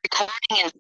Recording in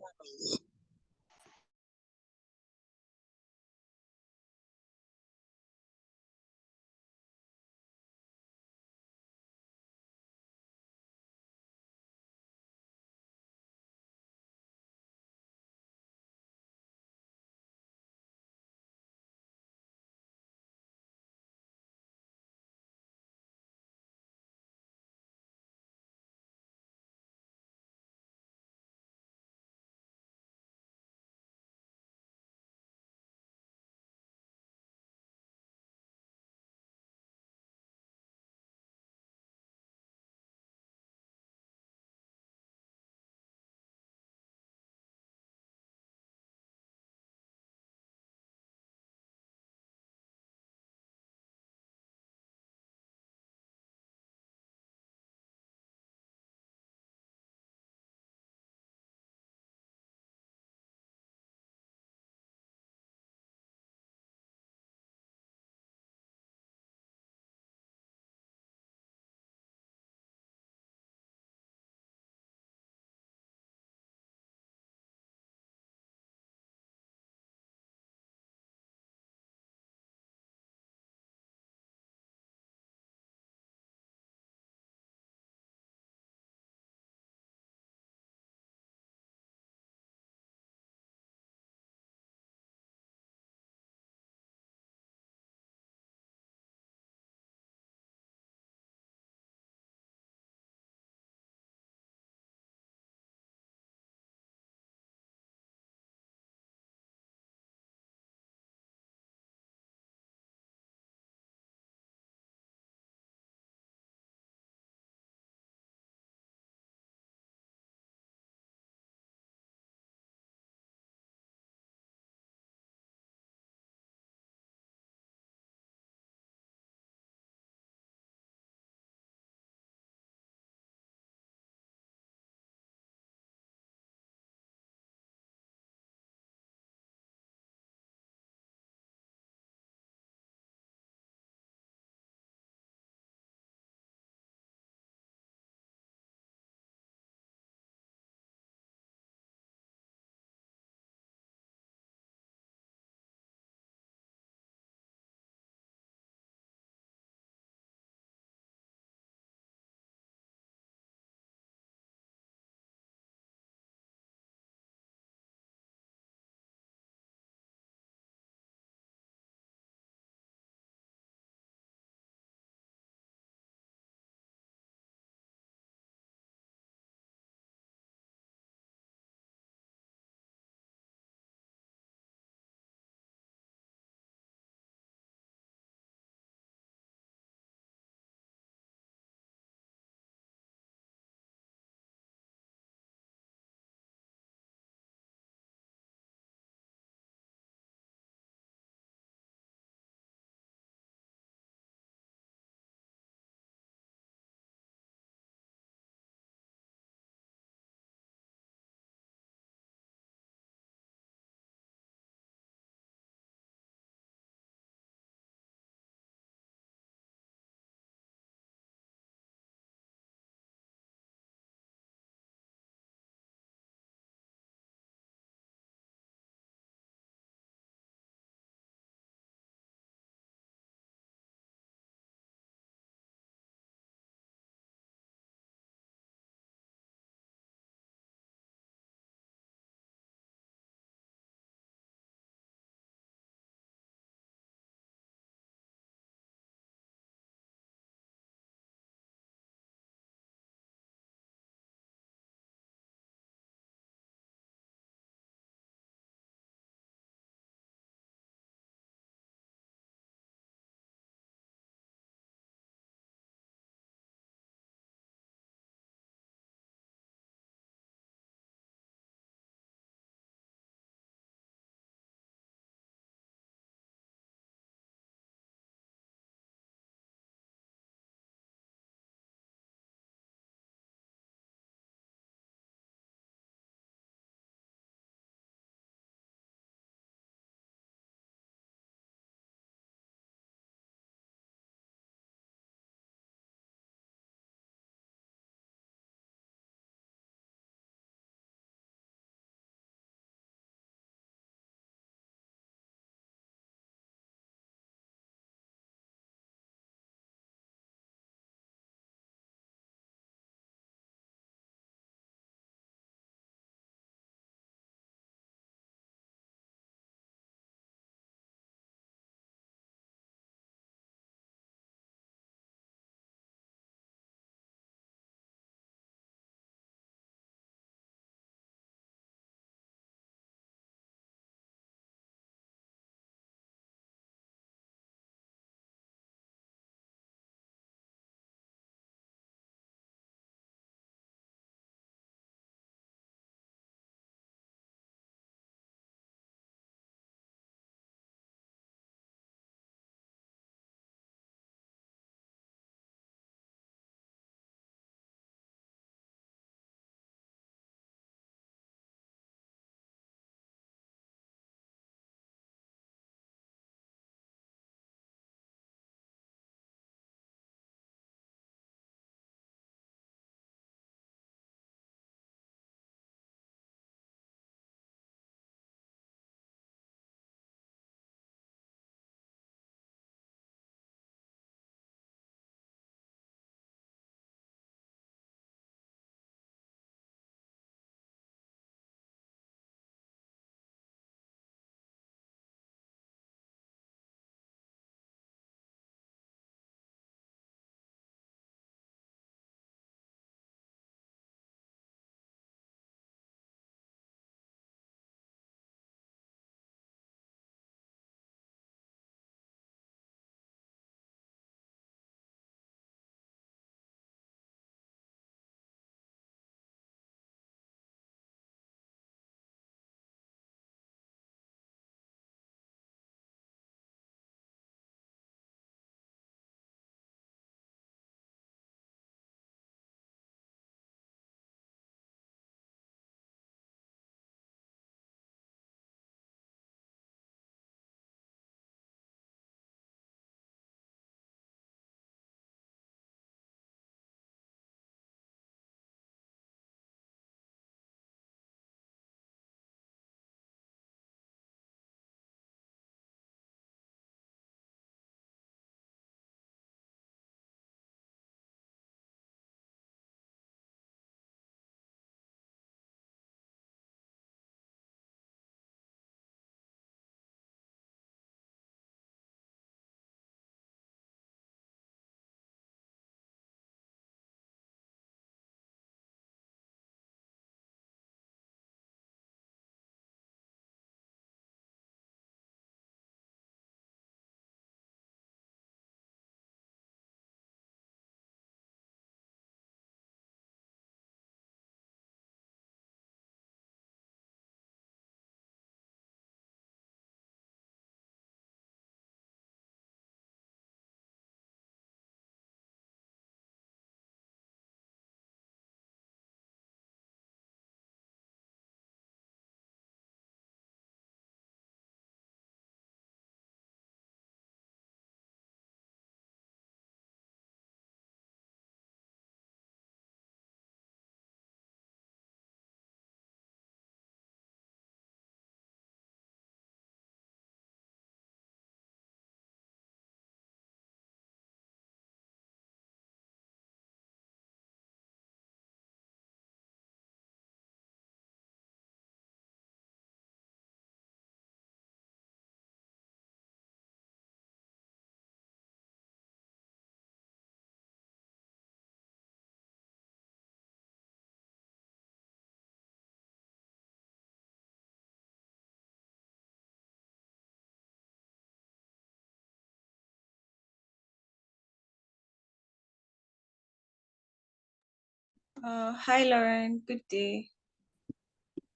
Hi Lauren, good day.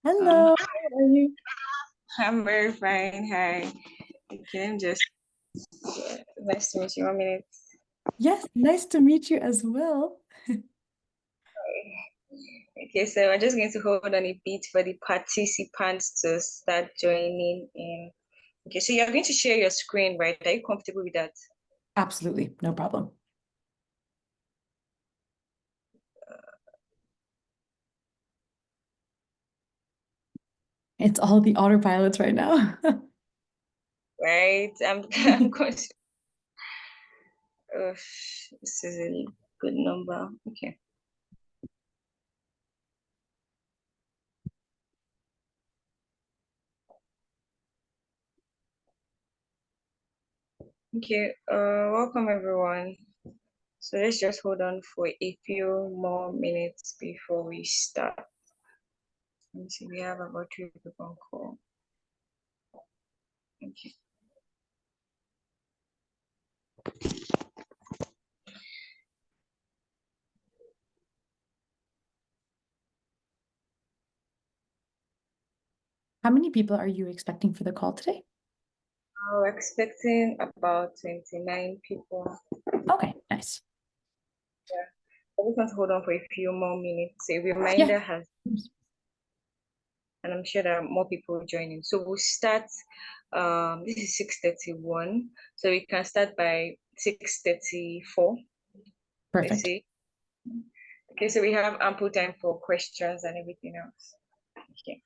Um, Hello, how are you? I'm very fine. Hi. Okay, nice to meet you. 1 minute. Yes, nice to meet you as well. Okay, so I'm just going to hold on a bit for the participants to start joining in. Okay, so you're going to share your screen, right? Are you comfortable with that? Absolutely, no problem. It's all the autopilots right now. Right. I'm going to. Oh, this is a good number. Okay. Okay. Welcome everyone. So let's just hold on for a few more minutes before we start. Let me see, we have about 3 people on call. Okay. How many people are you expecting for the call today? We're expecting about 29 people. Okay, nice. Yeah. I just want to hold on for a few more minutes. A Yeah. reminder has, and I'm sure there are more people joining. So we'll start. This is 6:31, so we can start by 6:34. Let's Perfect. see. Okay, so we have ample time for questions and everything else. Okay.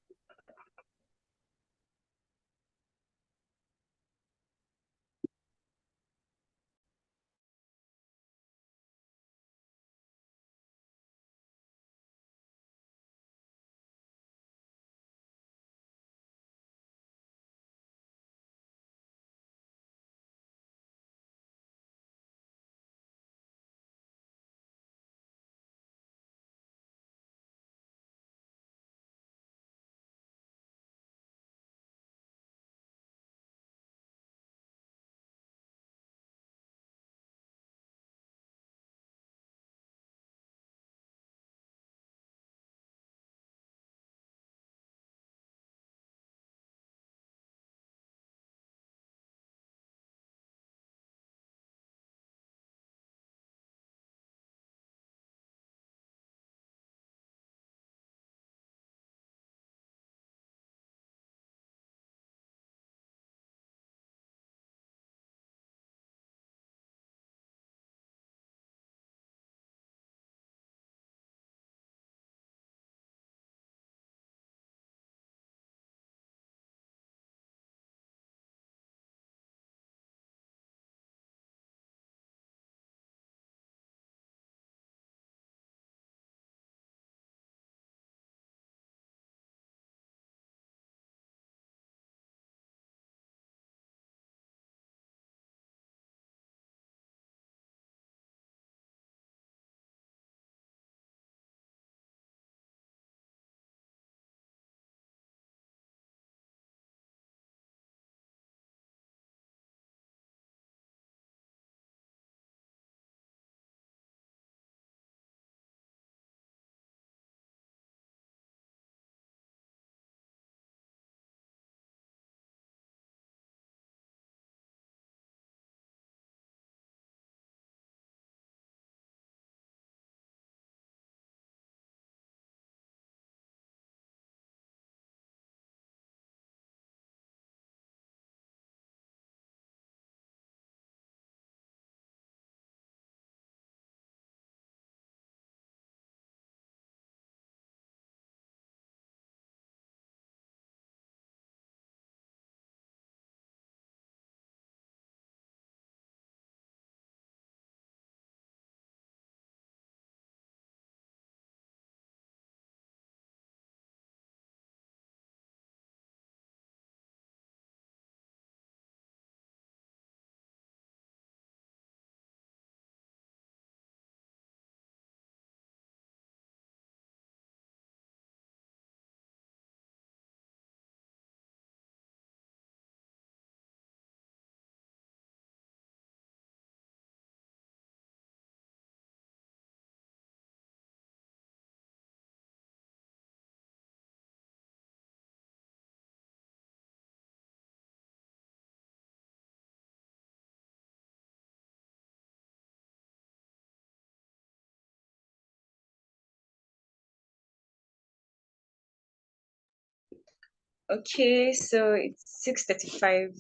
Okay, so it's 6:35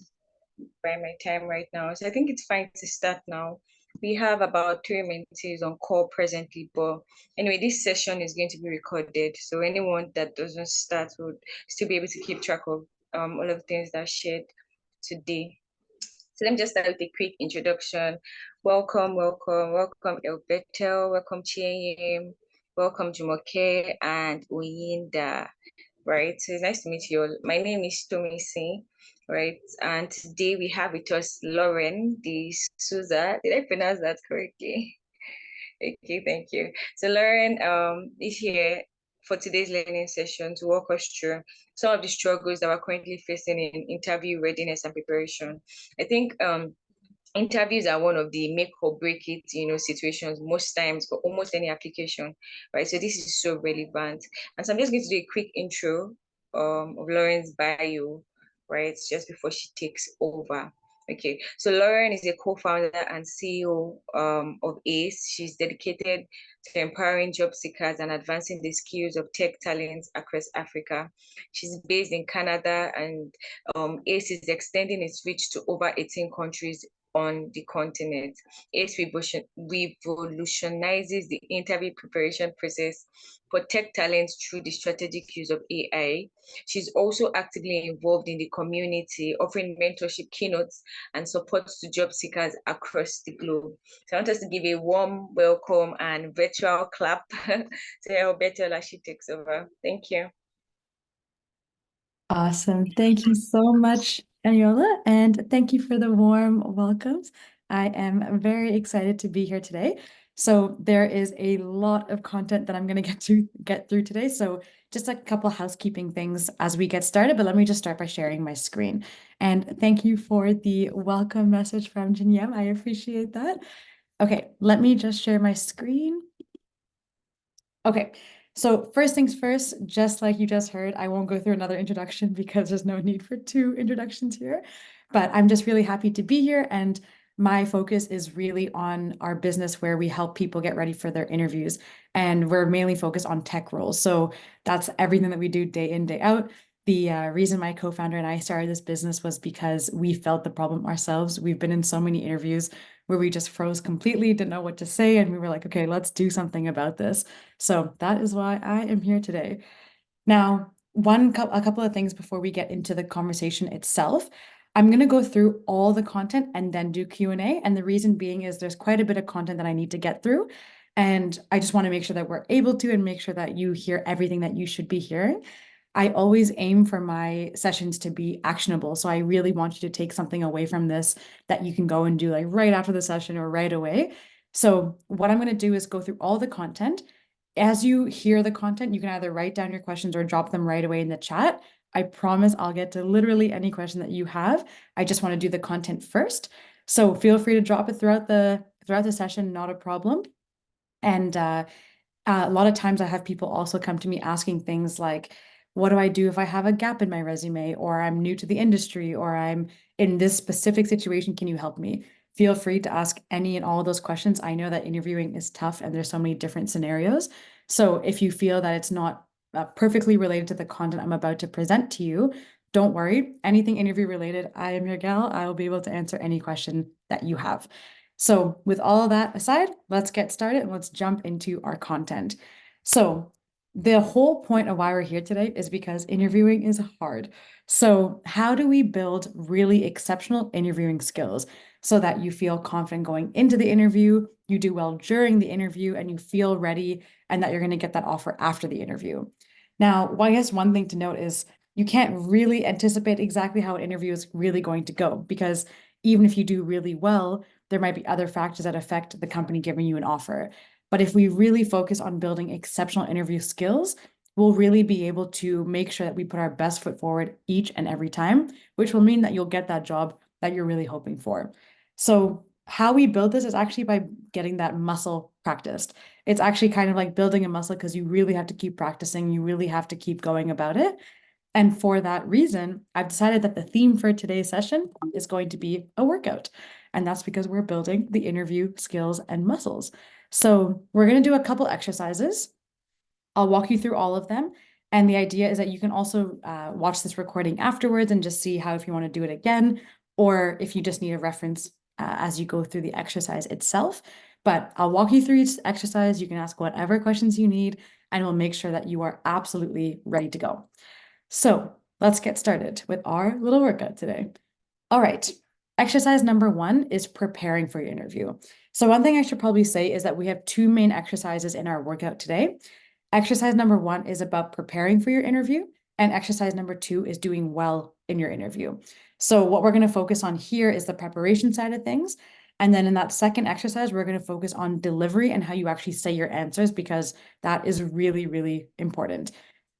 by my time right now. So I think it's fine to start now. We have about 3 minutes on call presently, but anyway, this session is going to be recorded. So anyone that doesn't start would still be able to keep track of all of the things that are shared today. So let me just start with a quick introduction. Welcome Elbetel, welcome Chieyim, welcome Jumoke and Oyinda, right? So it's nice to meet you all. My name is Tomi Singh, right? And today we have with us Lauren de Souza. Did I pronounce that correctly? Okay, thank you. So Lauren is here for today's learning session to walk us through some of the struggles that we're currently facing in interview readiness and preparation. I think interviews are one of the make or break it, situations most times for almost any application, right? So this is so relevant. And so I'm just going to do a quick intro of Lauren's bio, right? Just before she takes over. Okay, so Lauren is a co-founder and CEO of ACE. She's dedicated to empowering job seekers and advancing the skills of tech talents across Africa. She's based in Canada, and ACE is extending its reach to over 18 countries on the continent. It revolutionizes the interview preparation process for tech talents through the strategic use of AI. She's also actively involved in the community, offering mentorship keynotes and support to job seekers across the globe. So I want us to give a warm welcome and virtual clap to Alberto as she takes over. Thank you. Awesome. Thank you so much, Aniola, and thank you for the warm welcomes. I am very excited to be here today. So there is a lot of content that I'm going to get through today. So just a couple housekeeping things as we get started, but let me just start by sharing my screen. And thank you for the welcome message from Jinyem. I appreciate that. Okay, let me just share my screen. Okay, so first things first, just like you just heard, I won't go through another introduction because there's no need for two introductions here, but I'm just really happy to be here. And my focus is really on our business where we help people get ready for their interviews. And we're mainly focused on tech roles. So that's everything that we do day in, day out. The reason my co-founder and I started this business was because we felt the problem ourselves. We've been in so many interviews where we just froze completely, didn't know what to say. And we were like, okay, let's do something about this. So that is why I am here today. Now, a couple of things before we get into the conversation itself. I'm going to go through all the content and then do Q&A. And the reason being is there's quite a bit of content that I need to get through. And I just want to make sure that we're able to and make sure that you hear everything that you should be hearing. I always aim for my sessions to be actionable. So I really want you to take something away from this that you can go and do like right after the session or right away. So what I'm going to do is go through all the content. As you hear the content, you can either write down your questions or drop them right away in the chat. I promise I'll get to literally any question that you have. I just want to do the content first. So feel free to drop it throughout the session, not a problem. And a lot of times I have people also come to me asking things like, what do I do if I have a gap in my resume, or I'm new to the industry, or I'm in this specific situation? Can you help me? Feel free to ask any and all of those questions. I know that interviewing is tough and there's so many different scenarios. So if you feel that it's not perfectly related to the content I'm about to present to you, don't worry. Anything interview related, I am your gal. I will be able to answer any question that you have. So with all of that aside, let's get started and let's jump into our content. So the whole point of why we're here today is because interviewing is hard. So how do we build really exceptional interviewing skills so that you feel confident going into the interview, you do well during the interview, and you feel ready and that you're going to get that offer after the interview? Now, well, I guess one thing to note is you can't really anticipate exactly how an interview is really going to go, because even if you do really well, there might be other factors that affect the company giving you an offer. But if we really focus on building exceptional interview skills, we'll really be able to make sure that we put our best foot forward each and every time, which will mean that you'll get that job that you're really hoping for. So how we build this is actually by getting that muscle practiced. It's actually kind of like building a muscle because you really have to keep practicing. You really have to keep going about it. And for that reason, I've decided that the theme for today's session is going to be a workout. And that's because we're building the interview skills and muscles. So we're going to do a couple exercises. I'll walk you through all of them. And the idea is that you can also watch this recording afterwards and just see how if you want to do it again, or if you just need a reference as you go through the exercise itself. But I'll walk you through each exercise. You can ask whatever questions you need, and we'll make sure that you are absolutely ready to go. So let's get started with our little workout today. All right. Exercise number 1 is preparing for your interview. So one thing I should probably say is that we have 2 main exercises in our workout today. Exercise number 1 is about preparing for your interview, and exercise number 2 is doing well in your interview. So what we're going to focus on here is the preparation side of things. And then in that second exercise, we're going to focus on delivery and how you actually say your answers, because that is really, really important.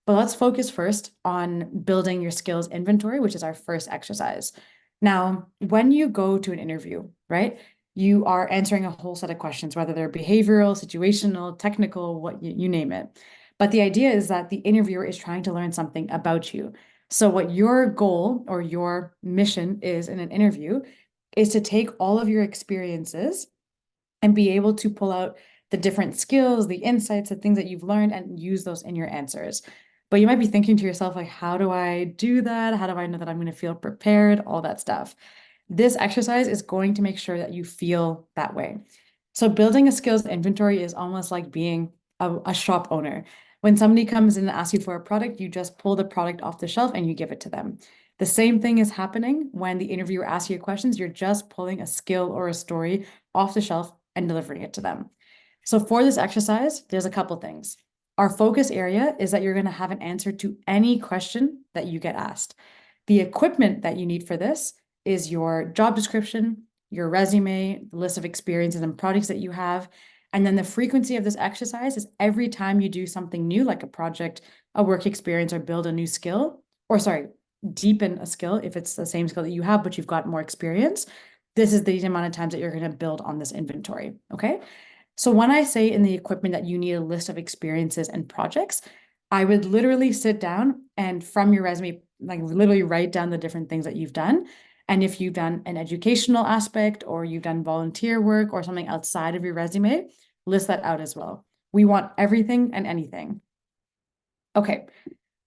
But let's focus first on building your skills inventory, which is our first exercise. Now, when you go to an interview, right, you are answering a whole set of questions, whether they're behavioral, situational, technical, what you name it. But the idea is that the interviewer is trying to learn something about you. So what your goal or your mission is in an interview is to take all of your experiences and be able to pull out the different skills, the insights, the things that you've learned, and use those in your answers. But you might be thinking to yourself, like, how do I do that? How do I know that I'm going to feel prepared? All that stuff. This exercise is going to make sure that you feel that way. So building a skills inventory is almost like being a shop owner. When somebody comes in and asks you for a product, you just pull the product off the shelf and you give it to them. The same thing is happening when the interviewer asks you questions. You're just pulling a skill or a story off the shelf and delivering it to them. So for this exercise, there's a couple things. Our focus area is that you're going to have an answer to any question that you get asked. The equipment that you need for this is your job description, your resume, the list of experiences and projects that you have. And then the frequency of this exercise is every time you do something new, like a project, a work experience, or build a new skill, or sorry, deepen a skill if it's the same skill that you have, but you've got more experience. This is the amount of times that you're going to build on this inventory. Okay. So when I say in the equipment that you need a list of experiences and projects, I would literally sit down and from your resume, like literally write down the different things that you've done. And if you've done an educational aspect or you've done volunteer work or something outside of your resume, list that out as well. We want everything and anything. Okay.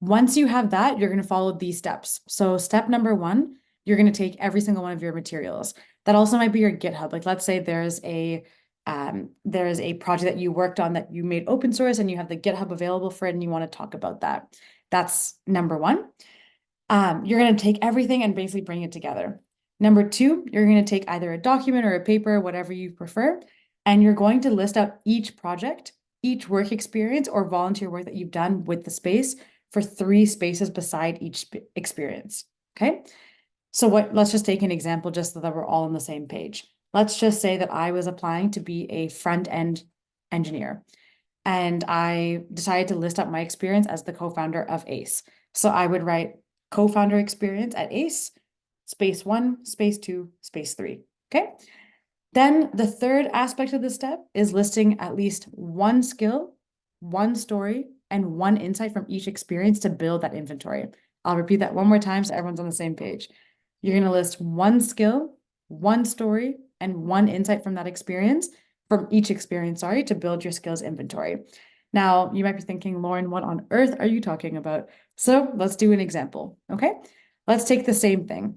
Once you have that, you're going to follow these steps. So step number 1, you're going to take every single one of your materials. That also might be your GitHub. Like let's say there's a project that you worked on that you made open source and you have the GitHub available for it and you want to talk about that. That's number 1. You're going to take everything and basically bring it together. Number 2, you're going to take either a document or a paper, whatever you prefer, and you're going to list out each project, each work experience or volunteer work that you've done with the space for 3 spaces beside each experience. Okay. So let's just take an example just so that we're all on the same page. Let's just say that I was applying to be a front-end engineer and I decided to list out my experience as the co-founder of ACE. So I would write co-founder experience at ACE, space 1, space 2, space 3. Okay. Then the third aspect of this step is listing at least one skill, one story, and one insight from each experience to build that inventory. I'll repeat that one more time so everyone's on the same page. You're going to list one skill, one story, and one insight from that experience, from each experience, sorry, to build your skills inventory. Now, you might be thinking, Lauren, what on earth are you talking about? So let's do an example, okay? Let's take the same thing.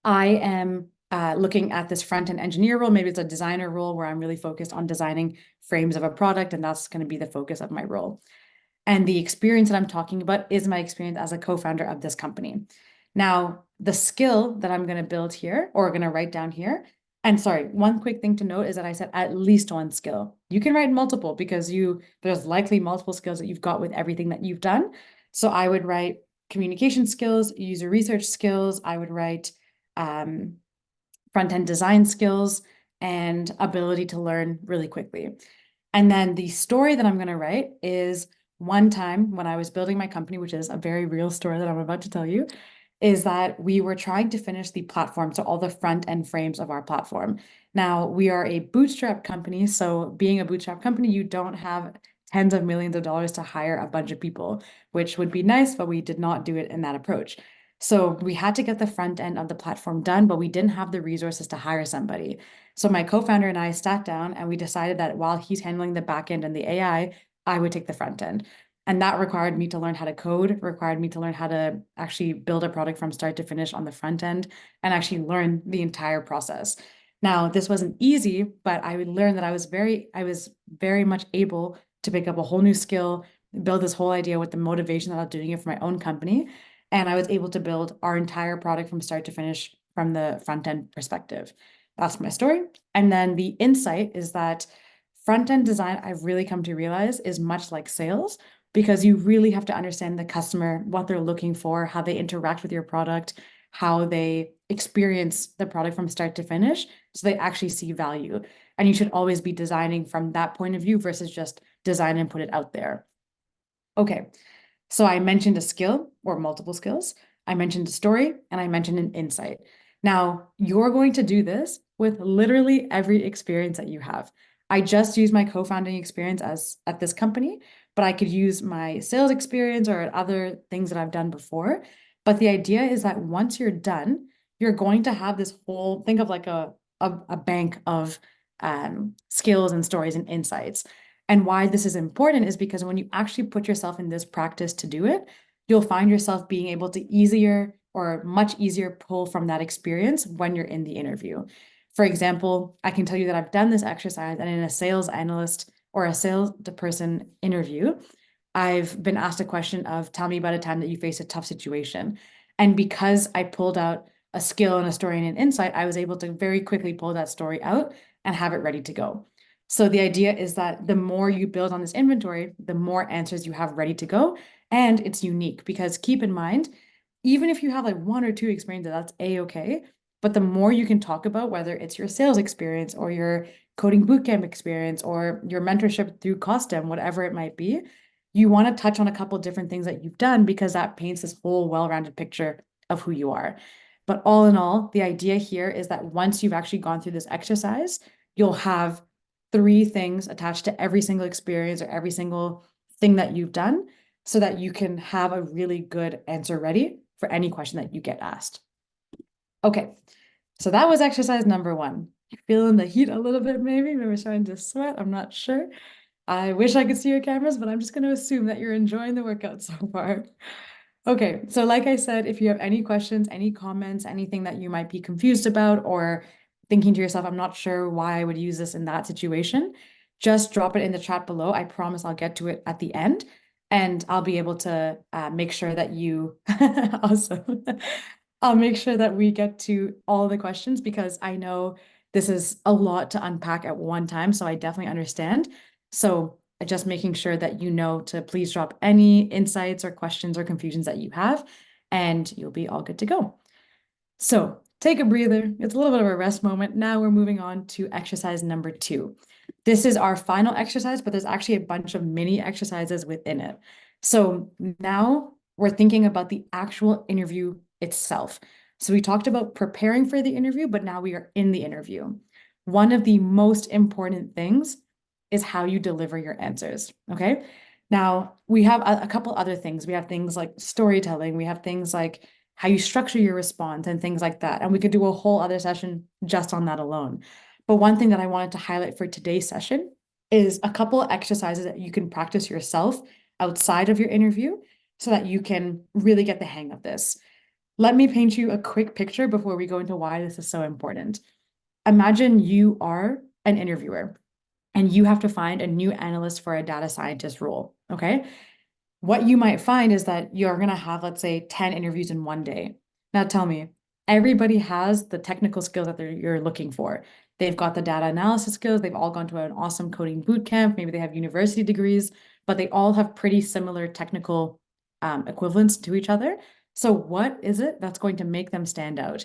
I am looking at this front-end engineer role. Maybe it's a designer role where I'm really focused on designing frames of a product, and that's going to be the focus of my role. And the experience that I'm talking about is my experience as a co-founder of this company. Now, the skill that I'm going to build here or going to write down here, and sorry, one quick thing to note is that I said at least one skill. You can write multiple because there's likely multiple skills that you've got with everything that you've done. So I would write communication skills, user research skills. I would write front-end design skills and ability to learn really quickly. And then the story that I'm going to write is one time when I was building my company, which is a very real story that I'm about to tell you, is that we were trying to finish the platform, so all the front end frames of our platform. Now, we are a bootstrap company, so being a bootstrap company, you don't have tens of millions of dollars to hire a bunch of people, which would be nice, but we did not do it in that approach. So we had to get the front end of the platform done, but we didn't have the resources to hire somebody. So my co-founder and I sat down and we decided that while he's handling the back end and the AI, I would take the front end. And that required me to learn how to code, required me to learn how to actually build a product from start to finish on the front end and actually learn the entire process. Now, this wasn't easy, but I would learn that I was very much able to pick up a whole new skill, build this whole idea with the motivation that I was doing it for my own company. And I was able to build our entire product from start to finish from the front end perspective. That's my story. And then the insight is that front end design, I've really come to realize, is much like sales because you really have to understand the customer, what they're looking for, how they interact with your product, how they experience the product from start to finish, so they actually see value. And you should always be designing from that point of view versus just design and put it out there. Okay, so I mentioned a skill or multiple skills. I mentioned a story and I mentioned an insight. Now, you're going to do this with literally every experience that you have. I just used my co-founding experience as at this company, but I could use my sales experience or other things that I've done before. But the idea is that once you're done, you're going to have this whole, think of like a bank of skills and stories and insights. And why this is important is because when you actually put yourself in this practice to do it, you'll find yourself being able to easier or much easier pull from that experience when you're in the interview. For example, I can tell you that I've done this exercise and in a sales analyst or a sales person interview, I've been asked a question of, tell me about a time that you faced a tough situation. And because I pulled out a skill and a story and an insight, I was able to very quickly pull that story out and have it ready to go. So the idea is that the more you build on this inventory, the more answers you have ready to go. And it's unique because keep in mind, even if you have like one or two experiences, that's a-okay. But the more you can talk about, whether it's your sales experience or your coding bootcamp experience or your mentorship through CAWSTEM, whatever it might be, you want to touch on a couple different things that you've done because that paints this whole well-rounded picture of who you are. But all in all, the idea here is that once you've actually gone through this exercise, you'll have three things attached to every single experience or every single thing that you've done so that you can have a really good answer ready for any question that you get asked. Okay, so that was exercise number one. You're feeling the heat a little bit, maybe starting to sweat. I'm not sure. I wish I could see your cameras, but I'm just going to assume that you're enjoying the workout so far. Okay, so like I said, if you have any questions, any comments, anything that you might be confused about or thinking to yourself, I'm not sure why I would use this in that situation, just drop it in the chat below. I promise I'll get to it at the end and I'll be able to make sure that you, awesome. I'll make sure that we get to all the questions because I know this is a lot to unpack at one time, so I definitely understand. So just making sure that you know to please drop any insights or questions or confusions that you have, and you'll be all good to go. So take a breather. It's a little bit of a rest moment. Now we're moving on to exercise number 2. This is our final exercise, but there's actually a bunch of mini exercises within it. So now we're thinking about the actual interview itself. So we talked about preparing for the interview, but now we are in the interview. One of the most important things is how you deliver your answers, okay? Now, we have a couple other things. We have things like storytelling. We have things like how you structure your response and things like that. And we could do a whole other session just on that alone. But one thing that I wanted to highlight for today's session is a couple of exercises that you can practice yourself outside of your interview so that you can really get the hang of this. Let me paint you a quick picture before we go into why this is so important. Imagine you are an interviewer and you have to find a new analyst for a data scientist role, okay? What you might find is that you're going to have, let's say, 10 interviews in one day. Now tell me, everybody has the technical skills that you're looking for. They've got the data analysis skills. They've all gone to an awesome coding boot camp. Maybe they have university degrees, but they all have pretty similar technical equivalents to each other. So what is it that's going to make them stand out?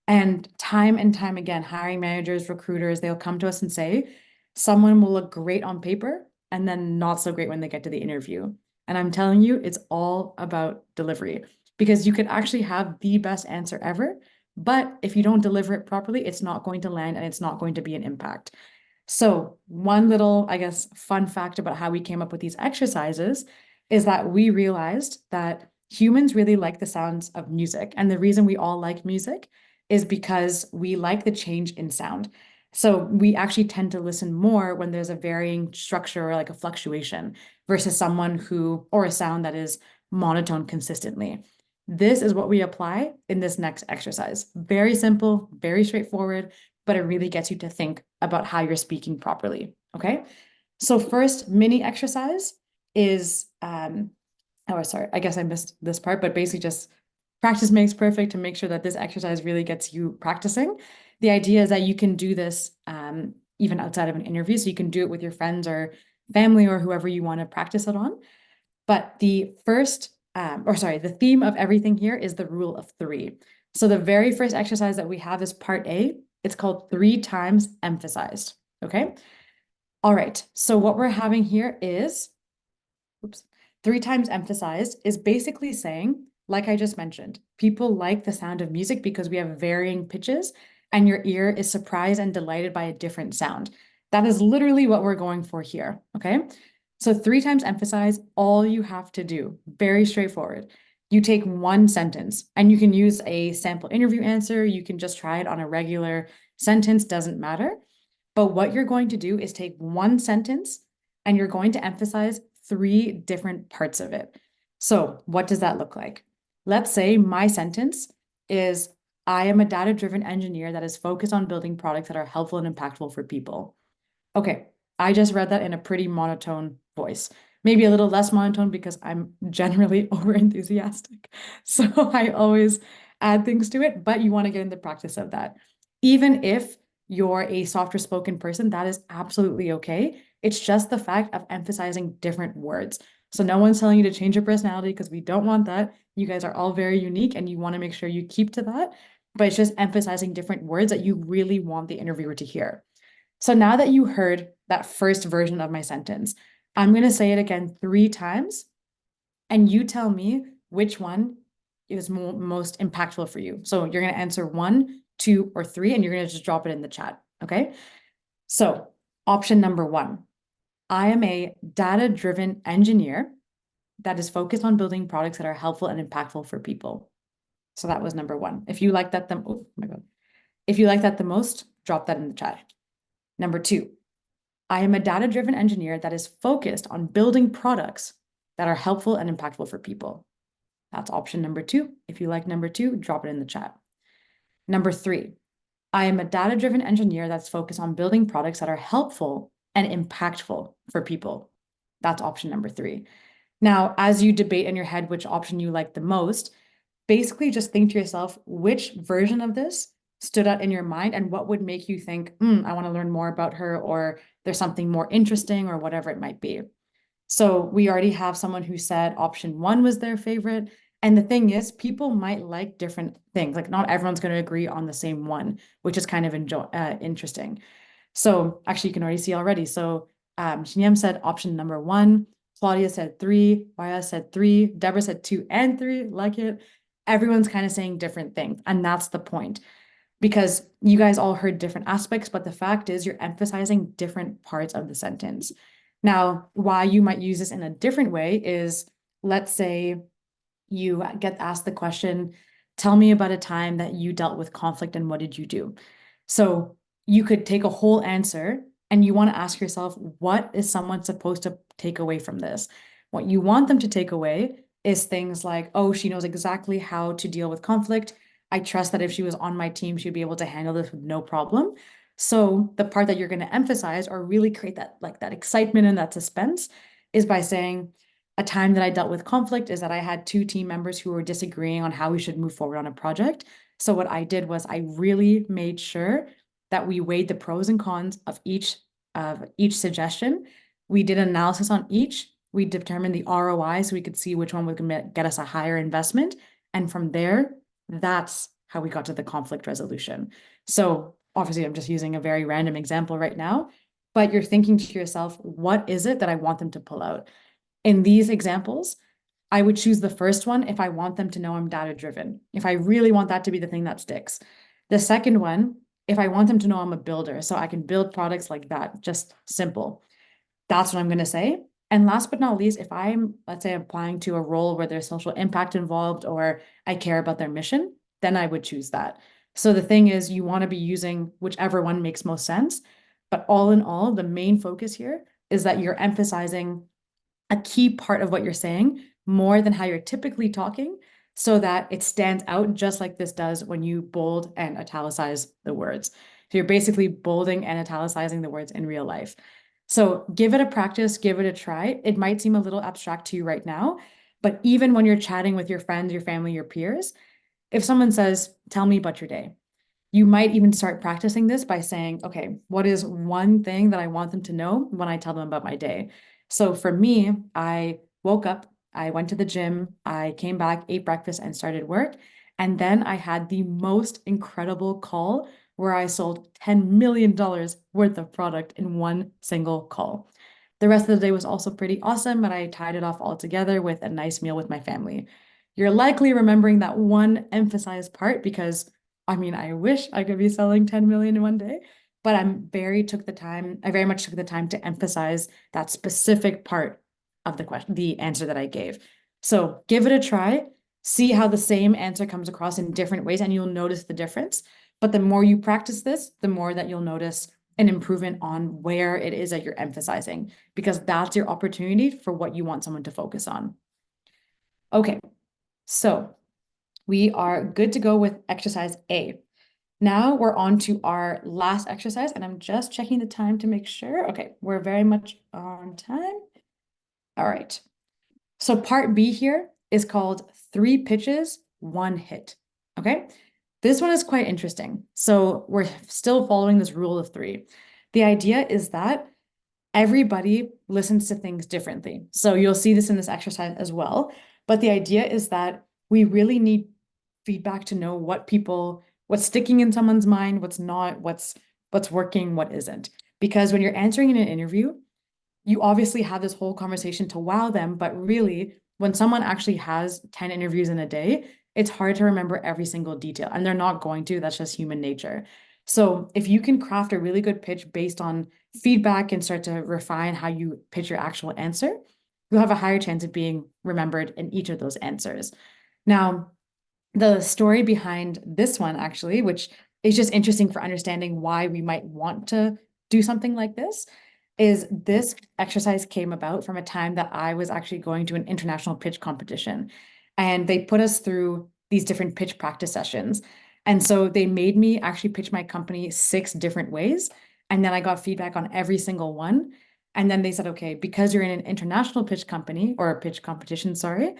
And time again, hiring managers, recruiters, they'll come to us and say, someone will look great on paper and then not so great when they get to the interview. And I'm telling you, it's all about delivery because you could actually have the best answer ever. But if you don't deliver it properly, it's not going to land and it's not going to be an impact. So one little, I guess, fun fact about how we came up with these exercises is that we realized that humans really like the sounds of music. And the reason we all like music is because we like the change in sound. So we actually tend to listen more when there's a varying structure or like a fluctuation versus someone who, or a sound that is monotone consistently. This is what we apply in this next exercise. Very simple, very straightforward, but it really gets you to think about how you're speaking properly. Okay. So first mini exercise is, oh, sorry, I guess I missed this part, but basically just practice makes perfect to make sure that this exercise really gets you practicing. The idea is that you can do this even outside of an interview. So you can do it with your friends or family or whoever you want to practice it on. But the the theme of everything here is the rule of three. So the very first exercise that we have is part A. It's called 3 times emphasized. Okay. All right. So what we're having here is, oops, 3 times emphasized is basically saying, like I just mentioned, people like the sound of music because we have varying pitches and your ear is surprised and delighted by a different sound. That is literally what we're going for here. Okay. So 3 times emphasize, all you have to do, very straightforward. You take one sentence and you can use a sample interview answer. You can just try it on a regular sentence, doesn't matter. But what you're going to do is take one sentence and you're going to emphasize 3 different parts of it. So, what does that look like? Let's say my sentence is, I am a data-driven engineer that is focused on building products that are helpful and impactful for people. Okay, I just read that in a pretty monotone voice. Maybe a little less monotone because I'm generally over enthusiastic. So I always add things to it, but you want to get in the practice of that. Even if you're a softer spoken person, that is absolutely okay. It's just the fact of emphasizing different words. So no one's telling you to change your personality because we don't want that. You guys are all very unique and you want to make sure you keep to that. But it's just emphasizing different words that you really want the interviewer to hear. So now that you heard that first version of my sentence, I'm going to say it again 3 times, and you tell me which one is most impactful for you. So you're going to answer 1, 2, or 3, and you're going to just drop it in the chat. Okay. So option number 1, I am a data-driven engineer that is focused on building products that are helpful and impactful for people. So that was number 1. If you like that, oh my God. If you like that the most, drop that in the chat. Number 2, I am a data-driven engineer that is focused on building products that are helpful and impactful for people. That's option number 2. If you like number 2, drop it in the chat. Number 3, I am a data-driven engineer that's focused on building products that are helpful and impactful for people. That's option number 3. Now, as you debate in your head which option you like the most, basically just think to yourself, which version of this stood out in your mind and what would make you think, I want to learn more about her, or there's something more interesting, or whatever it might be. So we already have someone who said option 1 was their favorite. And the thing is, people might like different things. Like not everyone's going to agree on the same one, which is kind of interesting. So actually, you can already see already. So Shinyam said option number 1. Claudia said 3. Maya said 3. Deborah said 2 and 3. Like it. Everyone's kind of saying different things. And that's the point, because you guys all heard different aspects, but the fact is you're emphasizing different parts of the sentence. Now, why you might use this in a different way is, let's say you get asked the question, tell me about a time that you dealt with conflict and what did you do? So you could take a whole answer and you want to ask yourself, what is someone supposed to take away from this? What you want them to take away is things like, oh, she knows exactly how to deal with conflict. I trust that if she was on my team, she'd be able to handle this with no problem. So the part that you're going to emphasize or really create that excitement and that suspense is by saying, a time that I dealt with conflict is that I had 2 team members who were disagreeing on how we should move forward on a project. So what I did was I really made sure that we weighed the pros and cons of each suggestion. We did an analysis on each. We determined the ROI so we could see which one would get us a higher investment. And from there, that's how we got to the conflict resolution. So obviously, I'm just using a very random example right now, but you're thinking to yourself, what is it that I want them to pull out? In these examples, I would choose the first one if I want them to know I'm data driven, if I really want that to be the thing that sticks. The second one, if I want them to know I'm a builder, so I can build products like that, just simple. That's what I'm going to say. And last but not least, if I'm, let's say, applying to a role where there's social impact involved or I care about their mission, then I would choose that. So the thing is, you want to be using whichever one makes most sense. But all in all, the main focus here is that you're emphasizing a key part of what you're saying more than how you're typically talking so that it stands out just like this does when you bold and italicize the words. So you're basically bolding and italicizing the words in real life. So give it a practice, give it a try. It might seem a little abstract to you right now, but even when you're chatting with your friends, your family, your peers, if someone says, "Tell me about your day," you might even start practicing this by saying, okay, what is one thing that I want them to know when I tell them about my day? So for me, I woke up, I went to the gym, I came back, ate breakfast, and started work. And then I had the most incredible call where I sold $10 million worth of product in one single call. The rest of the day was also pretty awesome, and I tied it off all together with a nice meal with my family. You're likely remembering that one emphasized part because I mean, I wish I could be selling 10 million in one day, but I very much took the time to emphasize that specific part of the question, the answer that I gave. So give it a try, see how the same answer comes across in different ways, and you'll notice the difference. But the more you practice this, the more that you'll notice an improvement on where it is that you're emphasizing, because that's your opportunity for what you want someone to focus on. Okay, so we are good to go with exercise A. Now we're on to our last exercise, and I'm just checking the time to make sure. Okay, we're very much on time. All right. So part B here is called 3 pitches, 1 hit. Okay. This one is quite interesting. So we're still following this rule of 3. The idea is that everybody listens to things differently. So you'll see this in this exercise as well. But the idea is that we really need feedback to know what's sticking in someone's mind, what's not, what's working, what isn't. Because when you're answering in an interview, you obviously have this whole conversation to wow them, but really, when someone actually has 10 interviews in a day, it's hard to remember every single detail, and they're not going to. That's just human nature. So if you can craft a really good pitch based on feedback and start to refine how you pitch your actual answer, you'll have a higher chance of being remembered in each of those answers. Now, the story behind this one, actually, which is just interesting for understanding why we might want to do something like this, this exercise came about from a time that I was actually going to an international pitch competition. And they put us through these different pitch practice sessions. And so they made me actually pitch my company 6 different ways. And then I got feedback on every single one. And then they said, okay, because you're in an international pitch company or a pitch competition, sorry,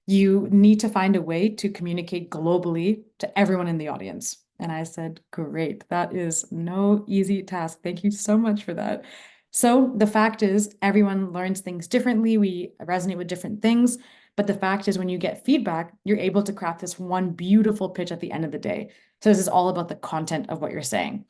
you need to find a way to communicate globally to everyone in the audience. And I said, great, that is no easy task. Thank you so much for that. So the fact is, everyone learns things differently. We resonate with different things. But the fact is, when you get feedback, you're able to craft this one beautiful pitch at the end of the day. So this is all about the content of what you're saying.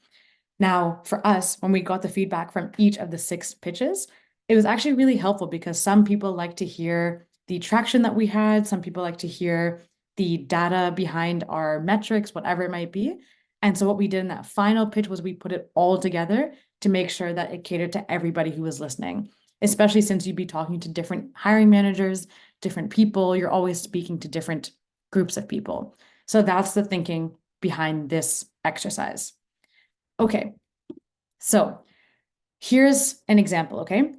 Now, for us, when we got the feedback from each of the 6 pitches, it was actually really helpful because some people like to hear the traction that we had, some people like to hear the data behind our metrics, whatever it might be. And so what we did in that final pitch was we put it all together to make sure that it catered to everybody who was listening, especially since you'd be talking to different hiring managers, different people, you're always speaking to different groups of people. So that's the thinking behind this exercise. Okay, so here's an example, okay?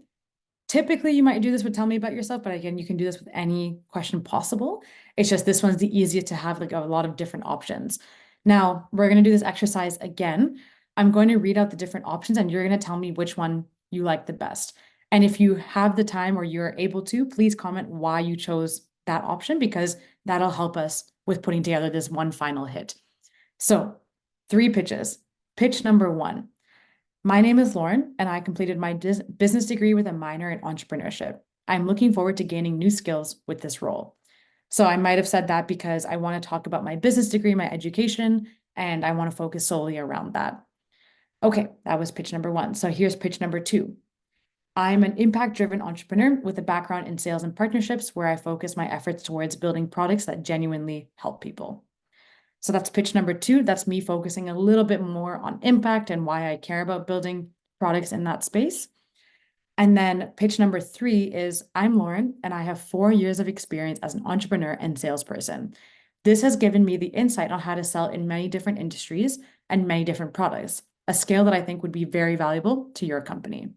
Typically, you might do this with tell me about yourself, but again, you can do this with any question possible. It's just this one's the easiest to have like a lot of different options. Now, we're going to do this exercise again. I'm going to read out the different options and you're going to tell me which one you like the best. And if you have the time or you're able to, please comment why you chose that option because that'll help us with putting together this one final hit. So, 3 pitches. Pitch number 1. My name is Lauren, and I completed my business degree with a minor in entrepreneurship. I'm looking forward to gaining new skills with this role. So I might have said that because I want to talk about my business degree, my education, and I want to focus solely around that. Okay, that was pitch number 1. So here's pitch number 2. I'm an impact-driven entrepreneur with a background in sales and partnerships where I focus my efforts towards building products that genuinely help people. So that's pitch number 2. That's me focusing a little bit more on impact and why I care about building products in that space. And then pitch number 3 is I'm Lauren and I have 4 years of experience as an entrepreneur and salesperson. This has given me the insight on how to sell in many different industries and many different products, a skill that I think would be very valuable to your company.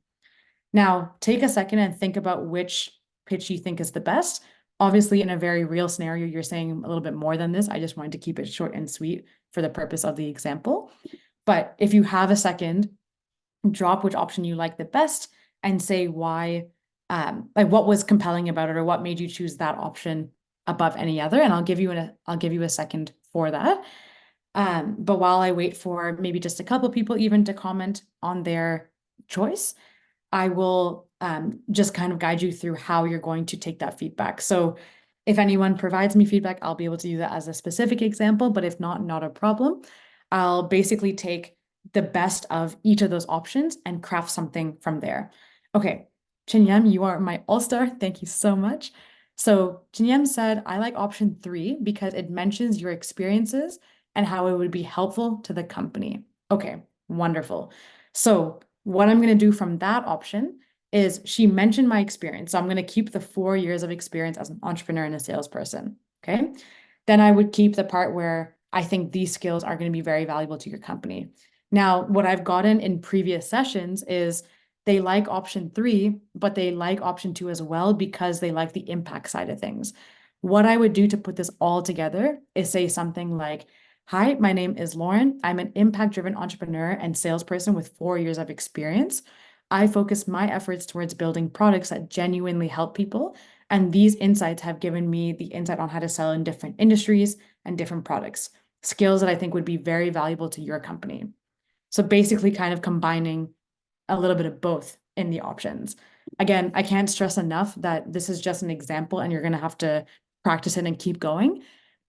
Now, take a second and think about which pitch you think is the best. Obviously, in a very real scenario, you're saying a little bit more than this. I just wanted to keep it short and sweet for the purpose of the example. But if you have a second, drop which option you like the best and say why, like what was compelling about it or what made you choose that option above any other. And I'll give you a second for that. But while I wait for maybe just a couple people even to comment on their choice, I will just kind of guide you through how you're going to take that feedback. So if anyone provides me feedback, I'll be able to do that as a specific example, but if not, not a problem. I'll basically take the best of each of those options and craft something from there. Okay, Chinyam, you are my all-star. Thank you so much. So Chinyam said, I like option 3 because it mentions your experiences and how it would be helpful to the company. Okay, wonderful. So what I'm going to do from that option is she mentioned my experience. So I'm going to keep the 4 years of experience as an entrepreneur and a salesperson. Okay. Then I would keep the part where I think these skills are going to be very valuable to your company. Now, what I've gotten in previous sessions is they like option 3, but they like option 2 as well because they like the impact side of things. What I would do to put this all together is say something like, hi, my name is Lauren. I'm an impact-driven entrepreneur and salesperson with 4 years of experience. I focus my efforts towards building products that genuinely help people. And these insights have given me the insight on how to sell in different industries and different products, skills that I think would be very valuable to your company. So basically kind of combining a little bit of both in the options. Again, I can't stress enough that this is just an example and you're going to have to practice it and keep going.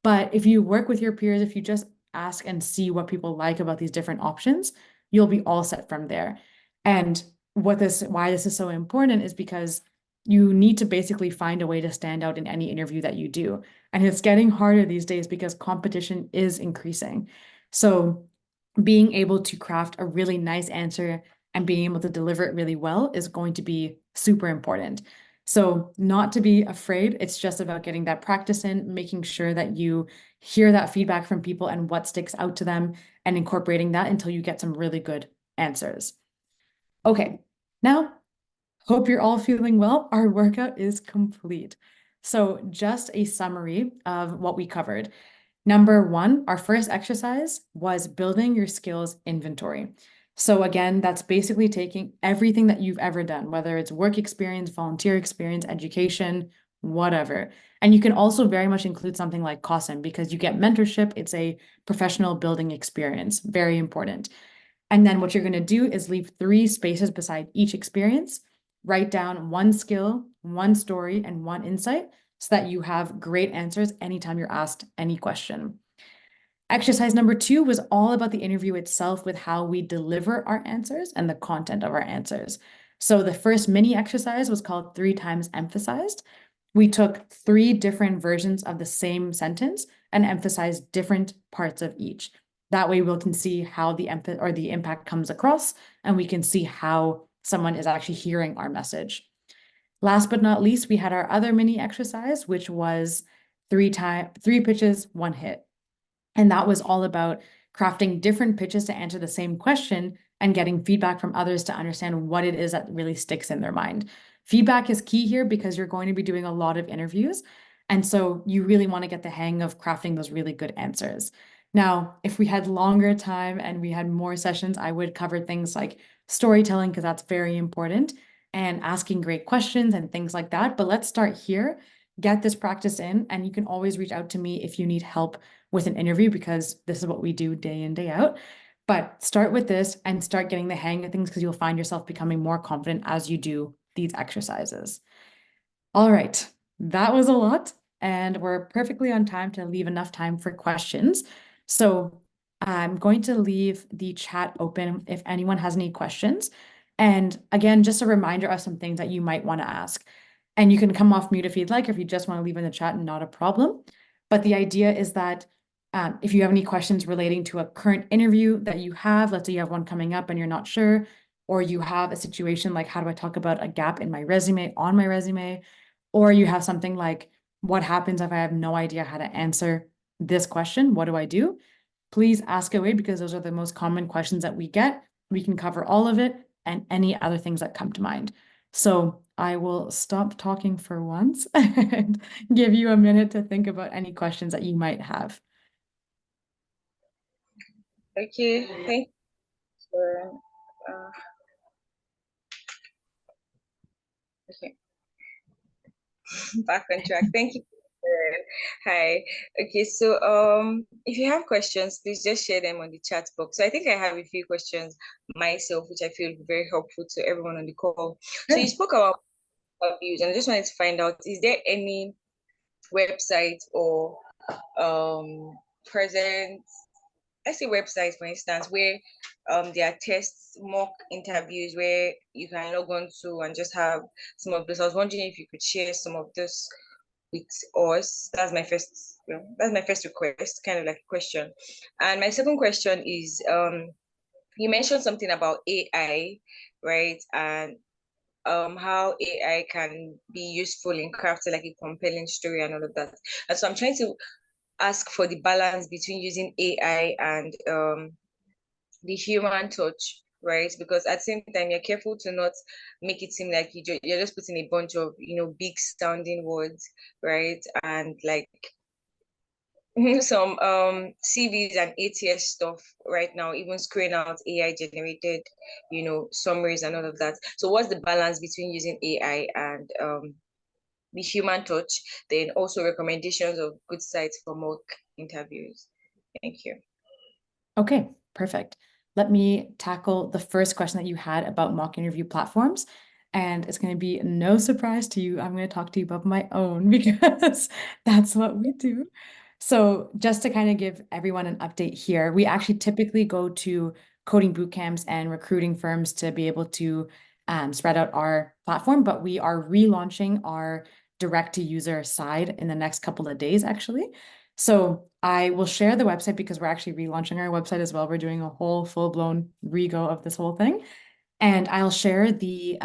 But if you work with your peers, if you just ask and see what people like about these different options, you'll be all set from there. And why this is so important is because you need to basically find a way to stand out in any interview that you do. And it's getting harder these days because competition is increasing. So being able to craft a really nice answer and being able to deliver it really well is going to be super important. So not to be afraid, it's just about getting that practice in, making sure that you hear that feedback from people and what sticks out to them and incorporating that until you get some really good answers. Okay, now hope you're all feeling well. Our workout is complete. So just a summary of what we covered. Number 1, our first exercise was building your skills inventory. So again, that's basically taking everything that you've ever done, whether it's work experience, volunteer experience, education, whatever. And you can also very much include something like CAWSTEM because you get mentorship. It's a professional building experience, very important. And then what you're going to do is leave 3 spaces beside each experience, write down 1 skill, 1 story, and 1 insight so that you have great answers anytime you're asked any question. Exercise number 2 was all about the interview itself with how we deliver our answers and the content of our answers. So the first mini exercise was called 3 times emphasized. We took 3 different versions of the same sentence and emphasized different parts of each. That way we can see how the impact comes across, and we can see how someone is actually hearing our message. Last but not least, we had our other mini exercise, which was 3 pitches, 1 hit. And that was all about crafting different pitches to answer the same question and getting feedback from others to understand what it is that really sticks in their mind. Feedback is key here because you're going to be doing a lot of interviews. And so you really want to get the hang of crafting those really good answers. Now, if we had longer time and we had more sessions, I would cover things like storytelling because that's very important and asking great questions and things like that. But let's start here, get this practice in, and you can always reach out to me if you need help with an interview because this is what we do day in, day out. But start with this and start getting the hang of things because you'll find yourself becoming more confident as you do these exercises. All right, that was a lot, and we're perfectly on time to leave enough time for questions. So I'm going to leave the chat open if anyone has any questions. And again, just a reminder of some things that you might want to ask. And you can come off mute if you'd like, or if you just want to leave in the chat, not a problem. But the idea is that if you have any questions relating to a current interview that you have, let's say you have one coming up and you're not sure, or you have a situation like, how do I talk about a gap in my resume, on my resume, or you have something like, what happens if I have no idea how to answer this question, what do I do? Please ask away because those are the most common questions that we get. We can cover all of it and any other things that come to mind. So I will stop talking for once and give you a minute to think about any questions that you might have. Okay, thank you for, okay, back on track. Thank you. Hi. Okay, so if you have questions, please just share them on the chat box. So I think I have a few questions myself, which I feel very helpful to everyone on the call. So you Sure. spoke about views, and I just wanted to find out, is there any website or present, let's say websites, for instance, where there are tests, mock interviews where you can log on to and just have some of those? I was wondering if you could share some of this with us. That's my first request, kind of like a question. And my second question is, you mentioned something about AI, right? And how AI can be useful in crafting like a compelling story and all of that. And so I'm trying to ask for the balance between using AI and the human touch, right? Because at the same time, you're careful to not make it seem like you're just putting a bunch of, big sounding words, right? And like some CVs and ATS stuff right now, even screen out AI generated, summaries and all of that. So what's the balance between using AI and the human touch, then also recommendations of good sites for mock interviews? Thank you. Okay, perfect. Let me tackle the first question that you had about mock interview platforms. And it's going to be no surprise to you. I'm going to talk to you about my own because that's what we do. So, just to kind of give everyone an update here, we actually typically go to coding boot camps and recruiting firms to be able to spread out our platform, but we are relaunching our direct to user side in the next couple of days, actually. So I will share the website because we're actually relaunching our website as well. We're doing a whole full-blown rego of this whole thing. And I'll share the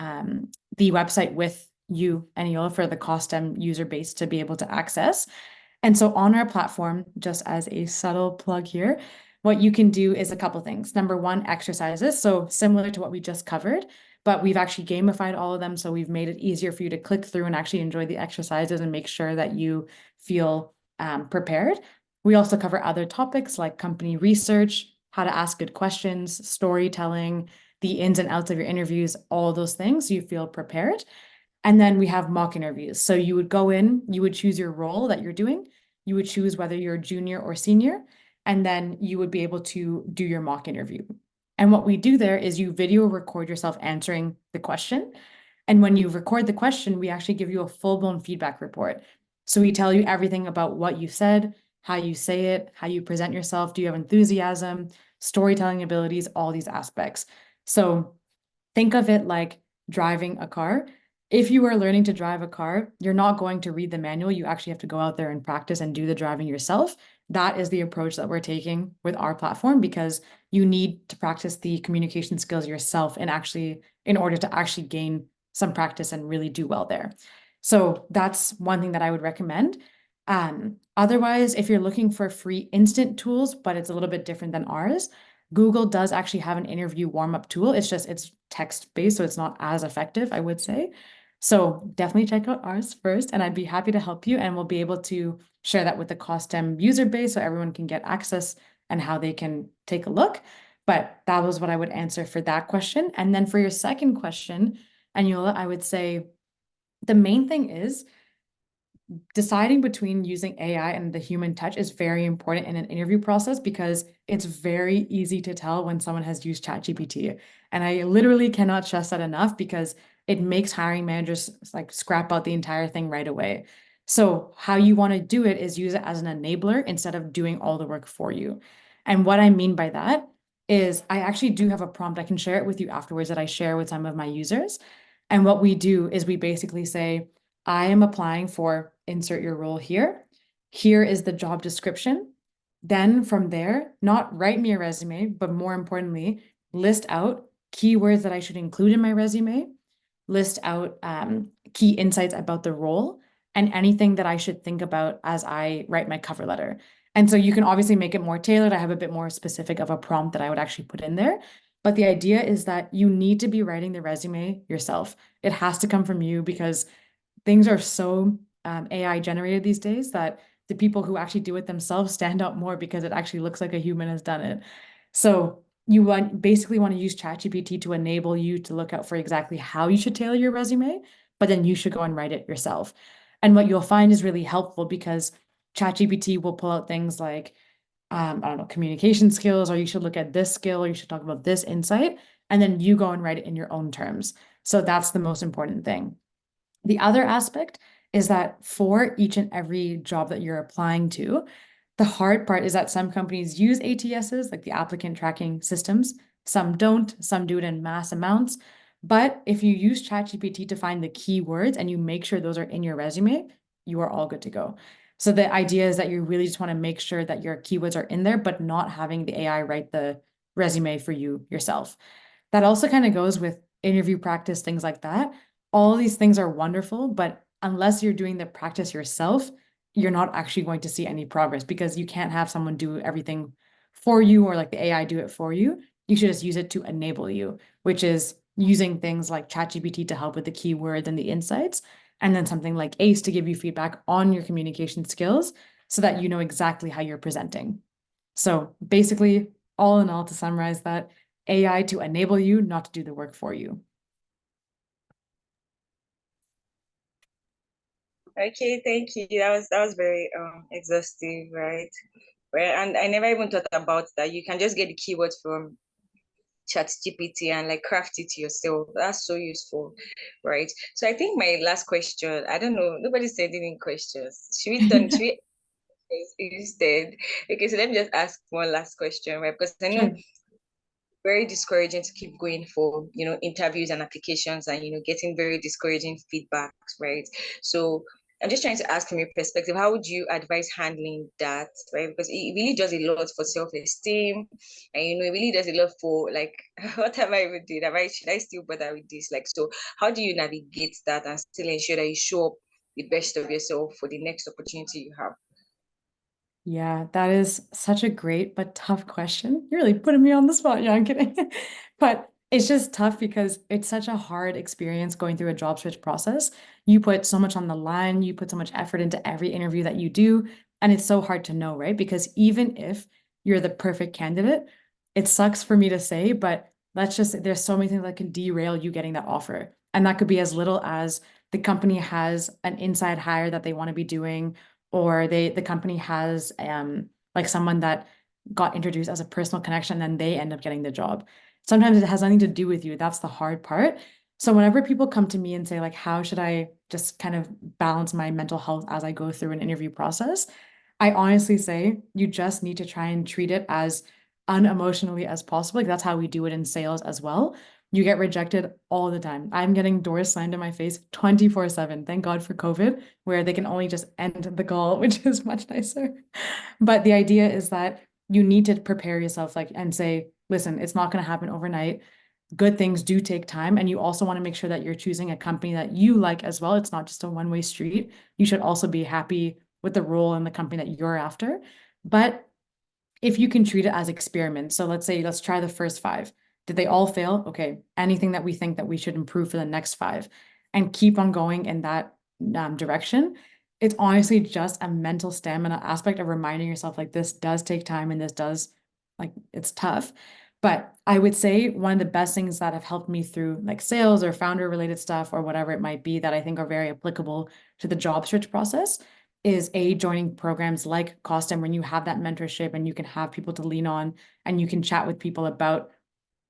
website with you, Eniola, for the CAWSTEM user base to be able to access. And so on our platform, just as a subtle plug here, what you can do is a couple things. Number one, exercises. So similar to what we just covered, but we've actually gamified all of them. So we've made it easier for you to click through and actually enjoy the exercises and make sure that you feel prepared. We also cover other topics like company research, how to ask good questions, storytelling, the ins and outs of your interviews, all those things, so you feel prepared. And then we have mock interviews. So you would go in, you would choose your role that you're doing, you would choose whether you're junior or senior, and then you would be able to do your mock interview. And what we do there is you video record yourself answering the question. And when you record the question, we actually give you a full-blown feedback report. So we tell you everything about what you said, how you say it, how you present yourself, do you have enthusiasm, storytelling abilities, all these aspects. So think of it like driving a car. If you are learning to drive a car, you're not going to read the manual. You actually have to go out there and practice and do the driving yourself. That is the approach that we're taking with our platform because you need to practice the communication skills yourself and actually in order to actually gain some practice and really do well there. So that's one thing that I would recommend. Otherwise, if you're looking for free instant tools, but it's a little bit different than ours, Google does actually have an interview warm-up tool. It's text-based, so it's not as effective, I would say. So definitely check out ours first, and I'd be happy to help you, and we'll be able to share that with the CAWSTEM user base so everyone can get access and how they can take a look. But that was what I would answer for that question. And then for your second question, Anula, I would say the main thing is deciding between using AI and the human touch is very important in an interview process because it's very easy to tell when someone has used ChatGPT. And I literally cannot stress that enough because it makes hiring managers like scrap out the entire thing right away. So how you want to do it is use it as an enabler instead of doing all the work for you. And what I mean by that is I actually do have a prompt. I can share it with you afterwards that I share with some of my users. And what we do is we basically say, I am applying for insert your role here. Here is the job description. Then from there, not write me a resume, but more importantly, list out keywords that I should include in my resume, list out key insights about the role, and anything that I should think about as I write my cover letter. And so you can obviously make it more tailored. I have a bit more specific of a prompt that I would actually put in there. But the idea is that you need to be writing the resume yourself. It has to come from you because things are so AI generated these days that the people who actually do it themselves stand out more because it actually looks like a human has done it. So you basically want to use ChatGPT to enable you to look out for exactly how you should tailor your resume, but then you should go and write it yourself. And what you'll find is really helpful because ChatGPT will pull out things like, I don't know, communication skills, or you should look at this skill, or you should talk about this insight, and then you go and write it in your own terms. So that's the most important thing. The other aspect is that for each and every job that you're applying to, the hard part is that some companies use ATSs, like the applicant tracking systems. Some don't, some do it in mass amounts. But if you use ChatGPT to find the keywords and you make sure those are in your resume, you are all good to go. So the idea is that you really just want to make sure that your keywords are in there, but not having the AI write the resume for you yourself. That also kind of goes with interview practice, things like that. All these things are wonderful, but unless you're doing the practice yourself, you're not actually going to see any progress because you can't have someone do everything for you or like the AI do it for you. You should just use it to enable you, which is using things like ChatGPT to help with the keywords and the insights, and then something like ACE to give you feedback on your communication skills so that you know exactly how you're presenting. So basically, all in all, to summarize that, AI to enable you, not to do the work for you. Okay, thank you. That was very exhaustive, right? Right. And I never even thought about that. You can just get the keywords from ChatGPT and like craft it yourself. That's so useful, right? So I think my last question, I don't know, nobody said any questions. Should we instead? Okay, so let me just ask one last question, right? Because I know Sure. very discouraging to keep going for interviews and applications and getting very discouraging feedbacks, right? So I'm just trying to ask from your perspective, how would you advise handling that, right? Because it really does a lot for self-esteem, and it really does a lot for like what have I even did, should I still bother with this, like, so how do you navigate that and still ensure that you show up the best of yourself for the next opportunity you have? Yeah, that is such a great but tough question. You're really putting me on the spot. Yeah, I'm kidding. But it's just tough because it's such a hard experience going through a job search process. You put so much on the line, you put so much effort into every interview that you do, and it's so hard to know, right? Because even if you're the perfect candidate, it sucks for me to say, but there's so many things that can derail you getting that offer. And that could be as little as the company has an inside hire that they want to be doing, or the company has like someone that got introduced as a personal connection and then they end up getting the job. Sometimes it has nothing to do with you. That's the hard part. So whenever people come to me and say like, how should I just kind of balance my mental health as I go through an interview process? I honestly say you just need to try and treat it as unemotionally as possible. Like that's how we do it in sales as well. You get rejected all the time. I'm getting doors slammed in my face 24/7. Thank God for COVID, where they can only just end the call, which is much nicer. But the idea is that you need to prepare yourself like and say, listen, it's not going to happen overnight. Good things do take time. And you also want to make sure that you're choosing a company that you like as well. It's not just a one-way street. You should also be happy with the role in the company that you're after. But if you can treat it as experiments. So let's try the first five. Did they all fail? Okay. Anything that we think that we should improve for the next five and keep on going in that direction. It's honestly just a mental stamina aspect of reminding yourself like this does take time and this does like it's tough. But I would say one of the best things that have helped me through like sales or founder related stuff or whatever it might be that I think are very applicable to the job search process is joining programs like CAWSTEM when you have that mentorship and you can have people to lean on and you can chat with people about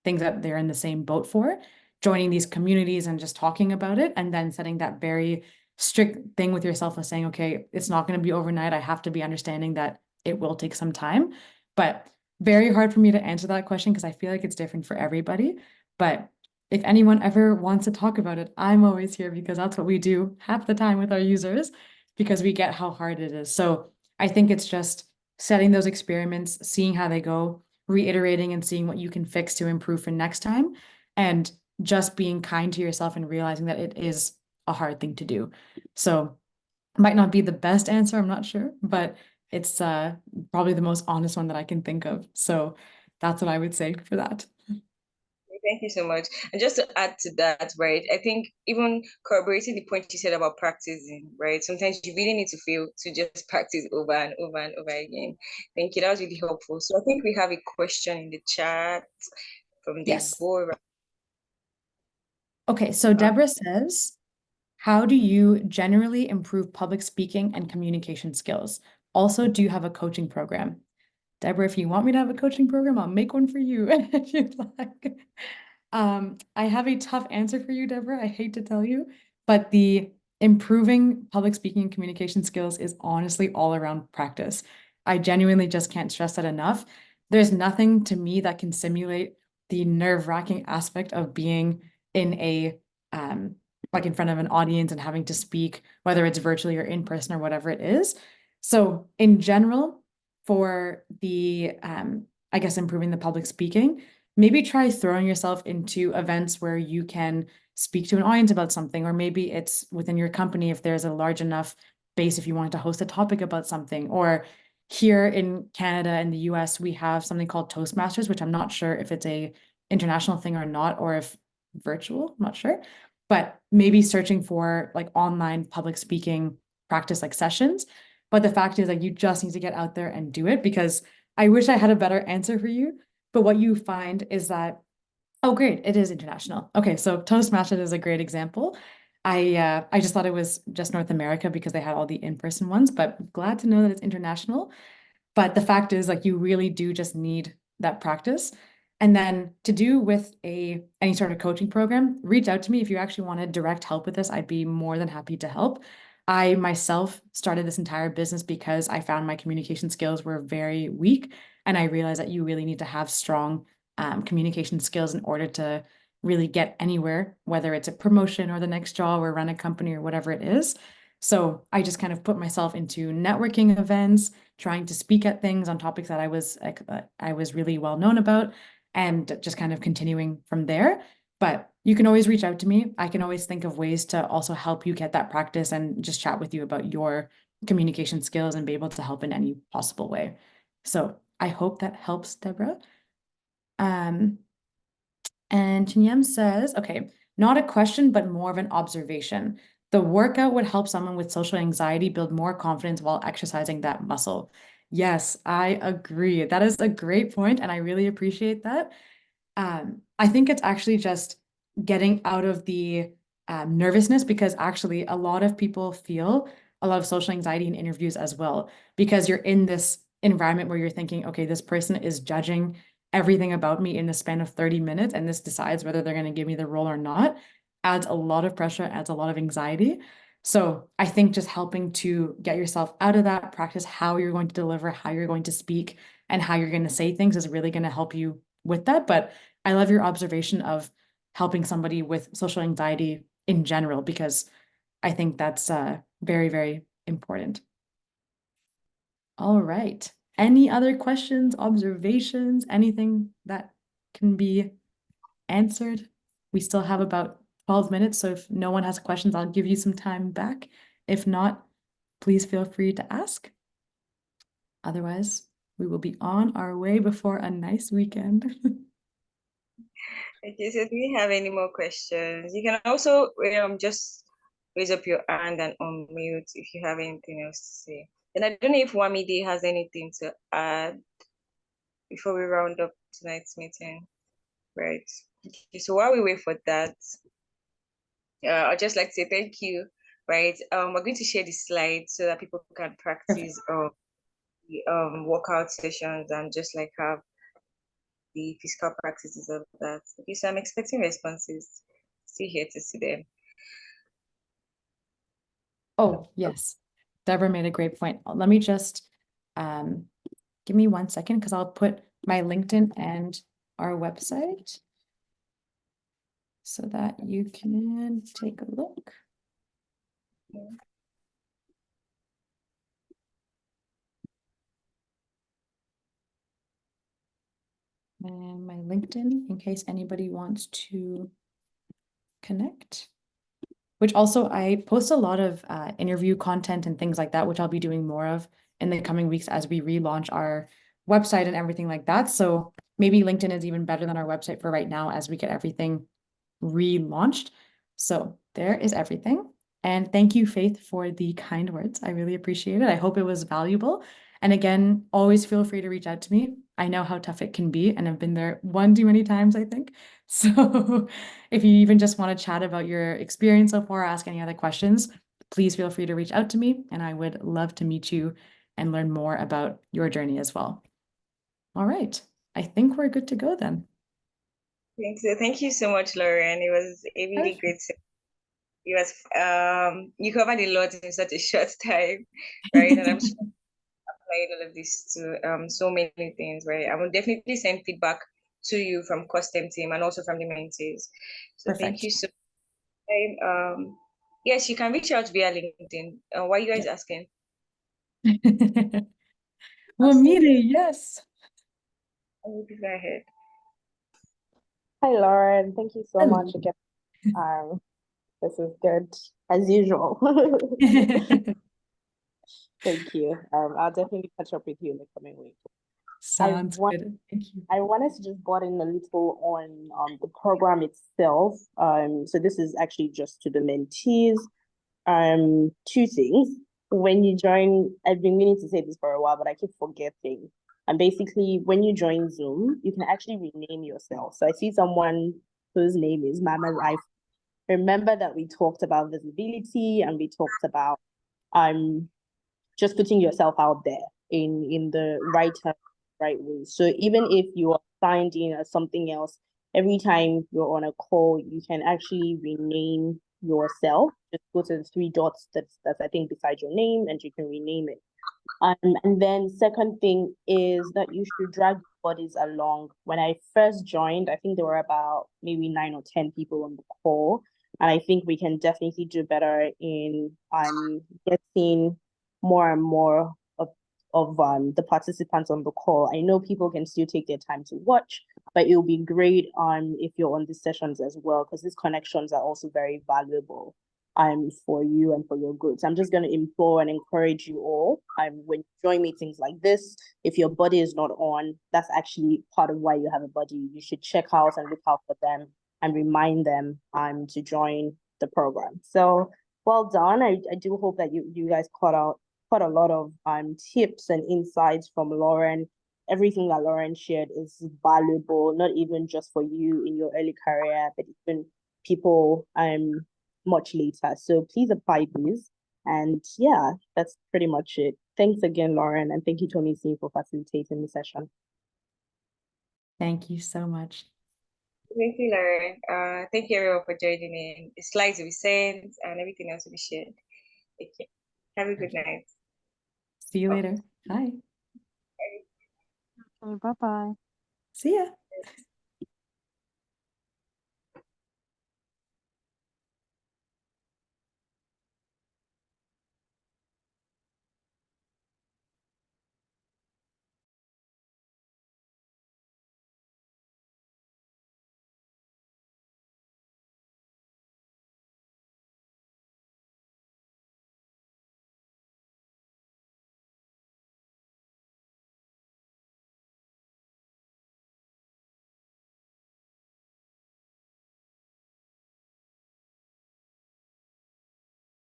things that they're in the same boat for, joining these communities and just talking about it, and then setting that very strict thing with yourself of saying, okay, it's not going to be overnight. I have to be understanding that it will take some time. But very hard for me to answer that question because I feel like it's different for everybody. But if anyone ever wants to talk about it, I'm always here because that's what we do half the time with our users because we get how hard it is. So I think it's just setting those experiments, seeing how they go, reiterating and seeing what you can fix to improve for next time, and just being kind to yourself and realizing that it is a hard thing to do. So might not be the best answer, I'm not sure, but it's probably the most honest one that I can think of. So that's what I would say for that. Thank you so much. And just to add to that, right, I think even corroborating the point you said about practicing, right? Sometimes you really need to feel to just practice over and over and over again. Thank you. That was really helpful. So I think we have a question in the chat from Yes. Deborah. Okay, so Deborah says, how do you generally improve public speaking and communication skills? Also, do you have a coaching program? Deborah, if you want me to have a coaching program, I'll make one for you if you'd like. I have a tough answer for you, Deborah. I hate to tell you, but the improving public speaking and communication skills is honestly all around practice. I genuinely just can't stress that enough. There's nothing to me that can simulate the nerve-wracking aspect of being in a like in front of an audience and having to speak, whether it's virtually or in person or whatever it is. So in general, for the I guess improving the public speaking, maybe try throwing yourself into events where you can speak to an audience about something, or maybe it's within your company if there's a large enough base if you want to host a topic about something. Or here in Canada and the US, we have something called Toastmasters, which I'm not sure if it's a international thing or not, or if virtual, I'm not sure. But maybe searching for like online public speaking practice like sessions. But the fact is like you just need to get out there and do it, because I wish I had a better answer for you. But what you find is that, oh, great, it is international. Okay, so Toastmasters is a great example. I just thought it was just North America because they had all the in-person ones, but glad to know that it's international. But the fact is, like, you really do just need that practice. And then to do with any sort of coaching program, reach out to me if you actually wanted direct help with this. I'd be more than happy to help. I myself started this entire business because I found my communication skills were very weak, and I realized that you really need to have strong communication skills in order to really get anywhere, whether it's a promotion or the next job or run a company or whatever it is. So I just kind of put myself into networking events, trying to speak at things on topics that I was really well known about, and just kind of continuing from there. But you can always reach out to me. I can always think of ways to also help you get that practice and just chat with you about your communication skills and be able to help in any possible way. So I hope that helps, Deborah. Um, and Chinyam says, okay, not a question, but more of an observation. The workout would help someone with social anxiety build more confidence while exercising that muscle. Yes, I agree. That is a great point, and I really appreciate that. I think it's actually just getting out of the nervousness, because actually a lot of people feel a lot of social anxiety in interviews as well, because you're in this environment where you're thinking, okay, this person is judging everything about me in the span of 30 minutes, and this decides whether they're going to give me the role or not, adds a lot of pressure, adds a lot of anxiety. So I think just helping to get yourself out of that, practice how you're going to deliver, how you're going to speak, and how you're going to say things is really going to help you with that. But I love your observation of helping somebody with social anxiety in general, because I think that's very, very important. All right. Any other questions, observations, anything that can be answered? We still have about 12 minutes, so if no one has questions, I'll give you some time back. If not, please feel free to ask. Otherwise, we will be on our way before a nice weekend. Okay, so if you have any more questions, you can also just raise up your hand and unmute if you have anything else to say. And I don't know if Wamide has anything to add before we round up tonight's meeting. Right. Okay, so while we wait for that, I'd just like to say thank you. Right. We're going to share the slides so that people can Perfect. practice the workout sessions and just like have the physical practices of that. Okay, so I'm expecting responses. Still here to see them. Oh, yes. Deborah made a great point. Let me just give me 1 second, because I'll put my LinkedIn and our website so that you can take a look. And my LinkedIn, in case anybody wants to connect. Which also, I post a lot of interview content and things like that, which I'll be doing more of in the coming weeks as we relaunch our website and everything like that. So maybe LinkedIn is even better than our website for right now as we get everything relaunched. So there is everything. And thank you, Faith, for the kind words. I really appreciate it. I hope it was valuable. And again, always feel free to reach out to me. I know how tough it can be, and I've been there one too many times, I think. So if you even just want to chat about your experience so far, or ask any other questions, please feel free to reach out to me, and I would love to meet you and learn more about your journey as well. All right. I think we're good to go then. Thank you so much, Lauren. It was a really great session. It was you covered a lot in such a short time, right? And I'm sure applied all of this to so many things, right? I will definitely send feedback to you from CAWSTEM team and also from the mentees. So thank you Perfect. so much. Yes, you can reach out via LinkedIn. Why are you guys asking? Well, Miri, yes. Please go ahead. Hi, Lauren. Thank you so Hello. much again. This is good as usual. Thank you. I'll definitely catch up with you in the coming week. Sounds good. Thank you. I wanted to just butt in a little on the program itself. So this is actually just to the mentees. Two things. When you join, I've been meaning to say this for a while, but I keep forgetting. And basically, when you join Zoom, you can actually rename yourself. So I see someone whose name is Mama's iPhone. Remember that we talked about visibility and we talked about just putting yourself out there in the right way. So even if you are signed in as something else, every time you're on a call, you can actually rename yourself. Just go to the three dots that's I think beside your name, and you can rename it. And then second thing is that you should drag bodies along. When I first joined, I think there were about maybe 9 or 10 people on the call. And I think we can definitely do better in getting more and more of the participants on the call. I know people can still take their time to watch, but it will be great if you're on these sessions as well, because these connections are also very valuable for you and for your good. So I'm just going to implore and encourage you all. When you join meetings like this, if your body is not on, that's actually part of why you have a body. You should check out and look out for them and remind them to join the program. So well done. I do hope that you guys caught a lot of tips and insights from Lauren. Everything that Lauren shared is valuable, not even just for you in your early career, but even people much later. So please apply these. And yeah, that's pretty much it. Thanks again, Lauren, and thank you, Tony C, for facilitating the session. Thank you so much. Thank you, Lauren. Thank you everyone for joining in. The slides will be sent and everything else will be shared. Okay. Have a good night. See you later. Bye. Okay, bye-bye. See ya.